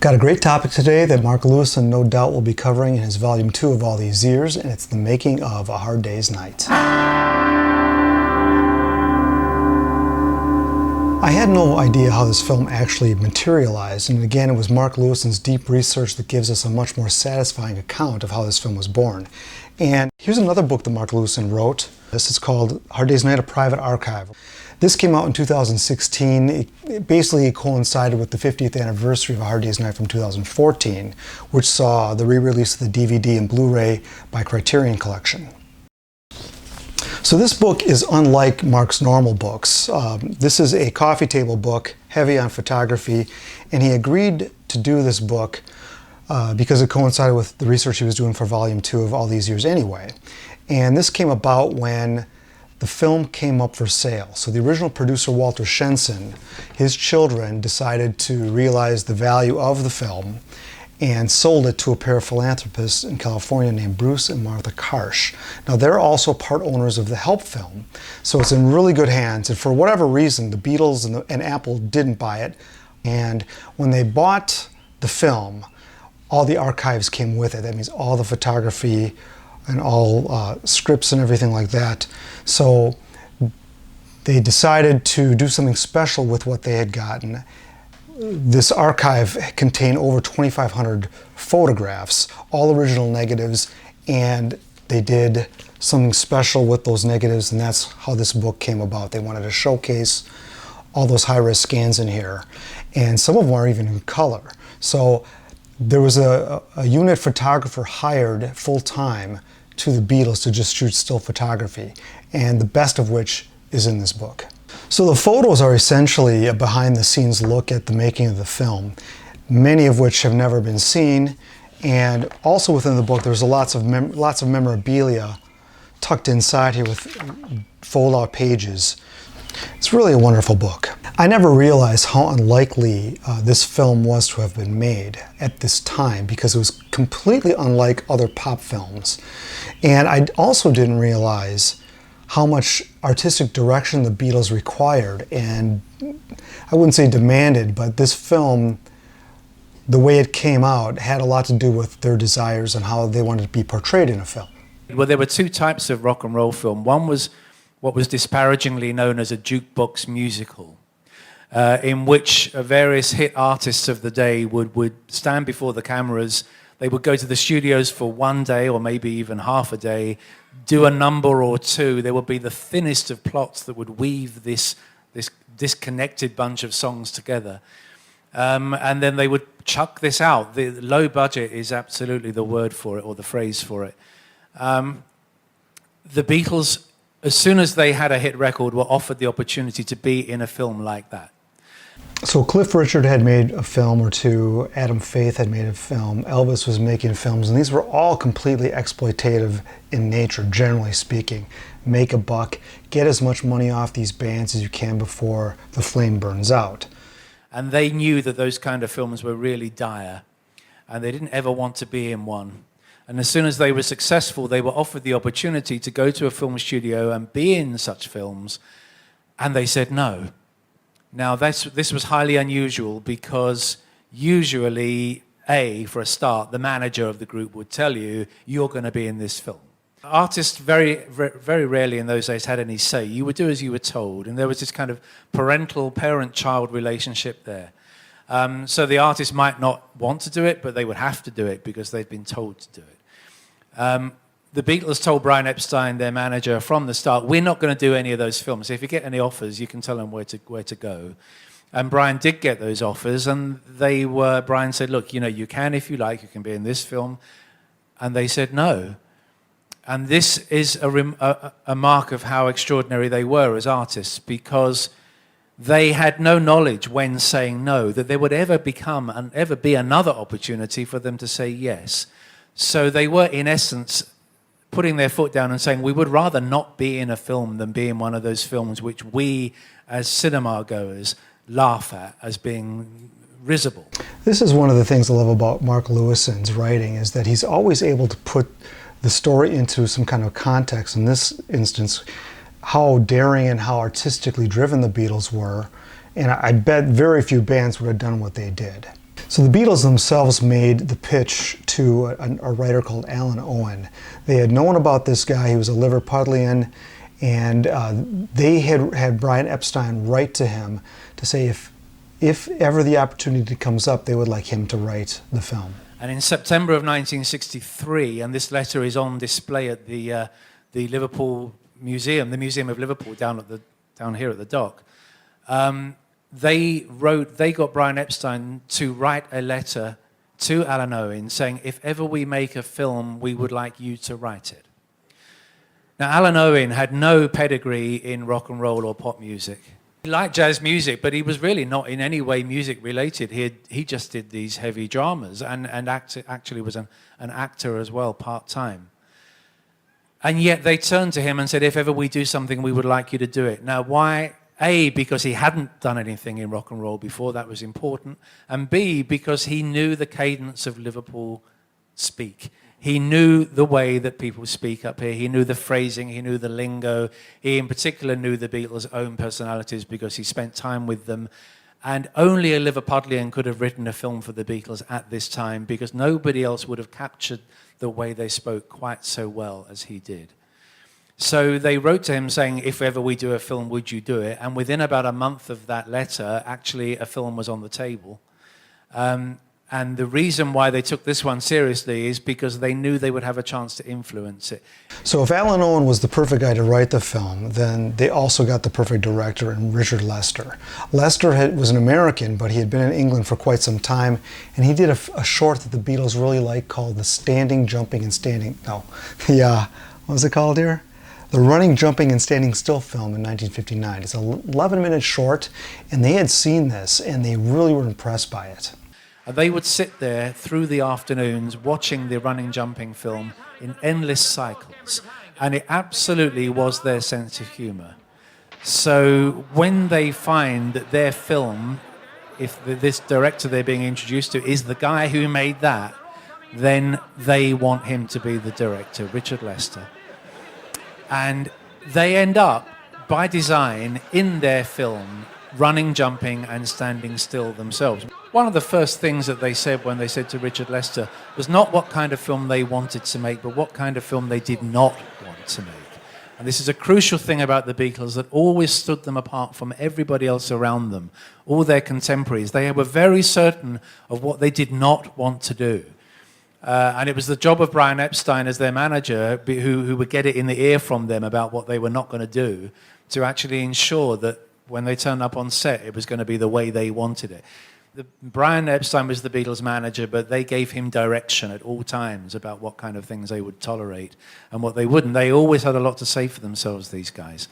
Got a great topic today that Mark Lewisohn no doubt will be covering in his Volume 2 of All These Years, and it's the making of A Hard Day's Night. I had no idea how this film actually materialized, and again, it was Mark Lewisohn's deep research that gives us a much more satisfying account of how this film was born. And here's another book that Mark Lewisohn wrote. This is called Hard Day's Night, A Private Archive. This came out in 2016. It basically coincided with the 50th anniversary of A Hard Day's Night from 2014, which saw the re-release of the DVD and Blu-ray by Criterion Collection. So this book is unlike Mark's normal books. This is a coffee table book, heavy on photography, and he agreed to do this book because it coincided with the research he was doing for Volume 2 of All These Years anyway. And this came about when the film came up for sale. So the original producer, Walter Shenson, his children decided to realize the value of the film and sold it to a pair of philanthropists in California named Bruce and Martha Karsh. Now they're also part owners of the Help film, so it's in really good hands. And for whatever reason, the Beatles and Apple didn't buy it. And when they bought the film, all the archives came with it. That means all the photography and all scripts and everything like that. So they decided to do something special with what they had gotten. This archive contained over 2,500 photographs, all original negatives, and they did something special with those negatives, and that's how this book came about. They wanted to showcase all those high-res scans in here, and some of them are even in color. So there was a unit photographer hired full-time to the Beatles to just shoot still photography, and the best of which is in this book. So the photos are essentially a behind-the-scenes look at the making of the film, many of which have never been seen, and also within the book there's lots of memorabilia tucked inside here with fold-out pages. It's really a wonderful book. I never realized how unlikely this film was to have been made at this time because it was completely unlike other pop films. And I also didn't realize how much artistic direction the Beatles required, and I wouldn't say demanded, but this film, the way it came out, had a lot to do with their desires and how they wanted to be portrayed in a film. Well, there were two types of rock and roll film. One was what was disparagingly known as a jukebox musical, in which various hit artists of the day would stand before the cameras. They would go to the studios for one day or maybe even half a day, do a number or two. There would be the thinnest of plots that would weave this disconnected bunch of songs together. And then they would chuck this out. The low budget is absolutely the word for it, or the phrase for it. The Beatles, as soon as they had a hit record, were offered the opportunity to be in a film like that. So Cliff Richard had made a film or two, Adam Faith had made a film, Elvis was making films, and these were all completely exploitative in nature, generally speaking. Make a buck, get as much money off these bands as you can before the flame burns out. And they knew that those kind of films were really dire, and they didn't ever want to be in one. And as soon as they were successful, they were offered the opportunity to go to a film studio and be in such films, and they said no. Now, this was highly unusual because usually, for a start, the manager of the group would tell you, you're going to be in this film. Artists very, very rarely in those days had any say. You would do as you were told, and there was this kind of parent-child relationship there. So the artist might not want to do it, but they would have to do it because they'd been told to do it. The Beatles told Brian Epstein, their manager, from the start, we're not going to do any of those films. If you get any offers, you can tell them where to go. And Brian did get those offers, and Brian said, look, you can if you like, you can be in this film. And they said no. And this is a mark of how extraordinary they were as artists, because they had no knowledge when saying no that there would ever be another opportunity for them to say yes. So they were, in essence, putting their foot down and saying, we would rather not be in a film than be in one of those films which we, as cinema goers, laugh at as being risible. This is one of the things I love about Mark Lewisohn's writing, is that he's always able to put the story into some kind of context. In this instance, how daring and how artistically driven the Beatles were, and I bet very few bands would have done what they did. So the Beatles themselves made the pitch to a writer called Alan Owen. They had known about this guy. He was a Liverpudlian, and they had Brian Epstein write to him to say if ever the opportunity comes up, they would like him to write the film. And in September of 1963, and this letter is on display at the Liverpool Museum, the Museum of Liverpool down here at the dock. They got Brian Epstein to write a letter to Alan Owen saying, if ever we make a film, we would like you to write it. Now, Alan Owen had no pedigree in rock and roll or pop music. He liked jazz music, but he was really not in any way music related. He just did these heavy dramas and actually was an actor as well, part-time. And yet they turned to him and said, if ever we do something, we would like you to do it. Now, why? A, because he hadn't done anything in rock and roll before, that was important. And B, because he knew the cadence of Liverpool speak. He knew the way that people speak up here. He knew the phrasing, he knew the lingo. He in particular knew the Beatles' own personalities because he spent time with them. And only a Liverpudlian could have written a film for the Beatles at this time because nobody else would have captured the way they spoke quite so well as he did. So they wrote to him saying, if ever we do a film, would you do it? And within about a month of that letter, actually a film was on the table. And the reason why they took this one seriously is because they knew they would have a chance to influence it. So if Alan Owen was the perfect guy to write the film, then they also got the perfect director in Richard Lester. Lester was an American, but he had been in England for quite some time, and he did a short that the Beatles really liked called what was it called here? The Running, Jumping, and Standing Still film in 1959. It's an 11-minute short, and they had seen this, and they really were impressed by it. And they would sit there through the afternoons watching the Running, Jumping film in endless cycles, and it absolutely was their sense of humor. So when they find that their film, if this director they're being introduced to is the guy who made that, then they want him to be the director, Richard Lester. And they end up, by design, in their film, running, jumping, and standing still themselves. One of the first things that they said when they said to Richard Lester was not what kind of film they wanted to make, but what kind of film they did not want to make. And this is a crucial thing about the Beatles that always stood them apart from everybody else around them, all their contemporaries. They were very certain of what they did not want to do. And it was the job of Brian Epstein as their manager, who would get it in the ear from them about what they were not going to do, to actually ensure that when they turned up on set, it was going to be the way they wanted it. Brian Epstein was the Beatles' manager, but they gave him direction at all times about what kind of things they would tolerate and what they wouldn't. They always had a lot to say for themselves, these guys.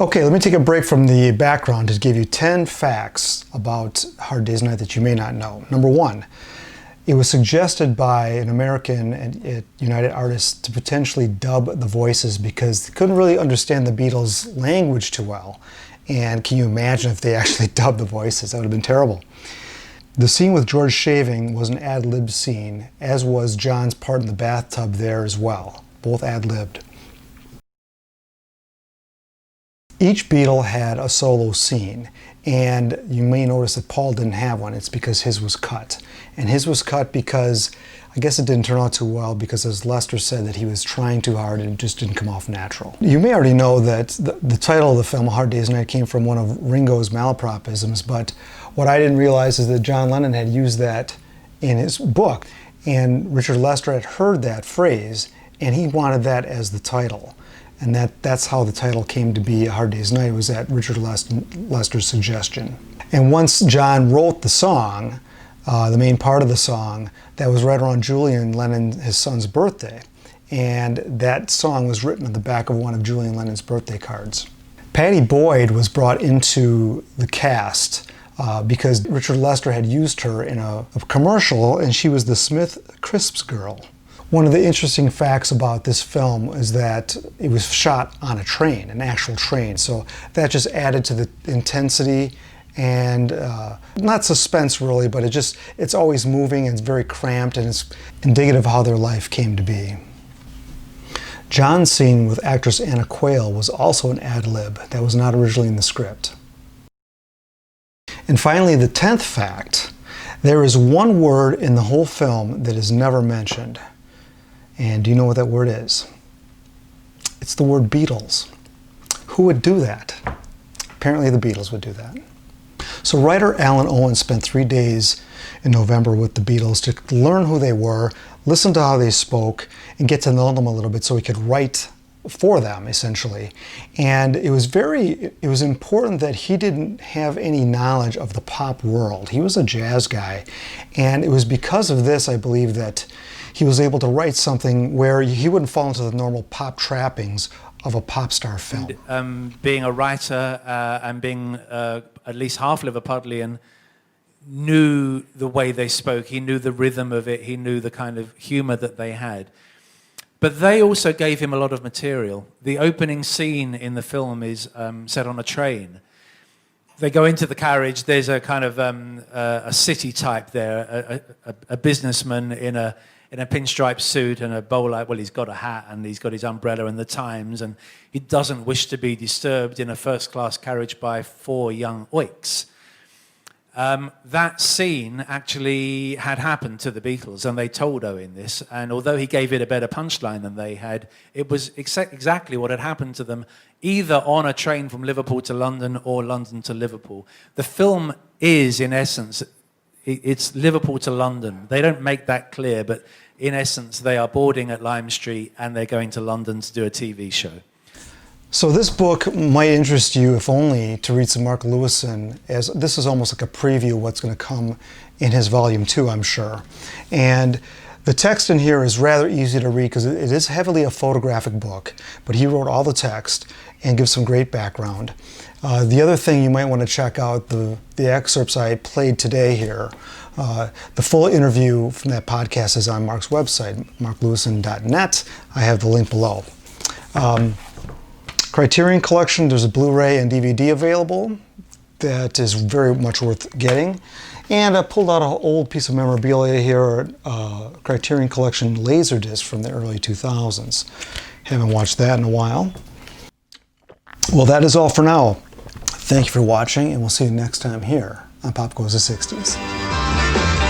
Okay, let me take a break from the background to give you 10 facts about Hard Day's Night that you may not know. Number one, it was suggested by an American at United Artists to potentially dub the voices because they couldn't really understand the Beatles' language too well. And can you imagine if they actually dubbed the voices? That would have been terrible. The scene with George shaving was an ad-lib scene, as was John's part in the bathtub there as well. Both ad-libbed. Each Beatle had a solo scene, and you may notice that Paul didn't have one. It's because his was cut. And his was cut because, I guess it didn't turn out too well because, as Lester said, that he was trying too hard and it just didn't come off natural. You may already know that the title of the film, A Hard Day's Night, came from one of Ringo's malapropisms, but what I didn't realize is that John Lennon had used that in his book, and Richard Lester had heard that phrase, and he wanted that as the title. And that's how the title came to be, A Hard Day's Night. It was at Richard Lester's suggestion. And once John wrote the song, the main part of the song, that was right around Julian Lennon, his son's birthday. And that song was written at the back of one of Julian Lennon's birthday cards. Pattie Boyd was brought into the cast because Richard Lester had used her in a commercial, and she was the Smith Crisps girl. One of the interesting facts about this film is that it was shot on a train, an actual train, so that just added to the intensity and not suspense really, but it's always moving and it's very cramped, and it's indicative of how their life came to be. John's scene with actress Anna Quayle was also an ad-lib that was not originally in the script. And finally, the 10th fact, There is one word in the whole film that is never mentioned. And do you know what that word is? It's the word Beatles. Who would do that? Apparently the Beatles would do that. So writer Alan Owen spent 3 days in November with the Beatles to learn who they were, listen to how they spoke, and get to know them a little bit so he could write for them, essentially. And it was important that he didn't have any knowledge of the pop world. He was a jazz guy. And it was because of this, I believe, that he was able to write something where he wouldn't fall into the normal pop trappings of a pop star film. And, being a writer and being at least half Liverpudlian, knew the way they spoke. He knew the rhythm of it. He knew the kind of humor that they had. But they also gave him a lot of material. The opening scene in the film is set on a train. They go into the carriage. There's a kind of a city type there, a businessman in a pinstripe suit and a bowler. Well, he's got a hat and he's got his umbrella and the Times, and he doesn't wish to be disturbed in a first-class carriage by 4 young oiks. That scene actually had happened to the Beatles, and they told Owen this, and although he gave it a better punchline than they had, it was exactly what had happened to them, either on a train from Liverpool to London or London to Liverpool. The film is, in essence, it's Liverpool to London. They don't make that clear, but in essence, they are boarding at Lime Street and they're going to London to do a TV show. So this book might interest you, if only, to read some Mark Lewisohn, as this is almost like a preview of what's going to come in his volume 2, I'm sure. And the text in here is rather easy to read because it is heavily a photographic book, but he wrote all the text and gives some great background. The other thing you might want to check out, the excerpts I played today here. The full interview from that podcast is on Mark's website, marklewisohn.net. I have the link below. Criterion Collection, there's a Blu-ray and DVD available that is very much worth getting. And I pulled out an old piece of memorabilia here, Criterion Collection Laserdisc from the early 2000s. Haven't watched that in a while. Well, that is all for now. Thank you for watching, and we'll see you next time here on Pop Goes the 60s.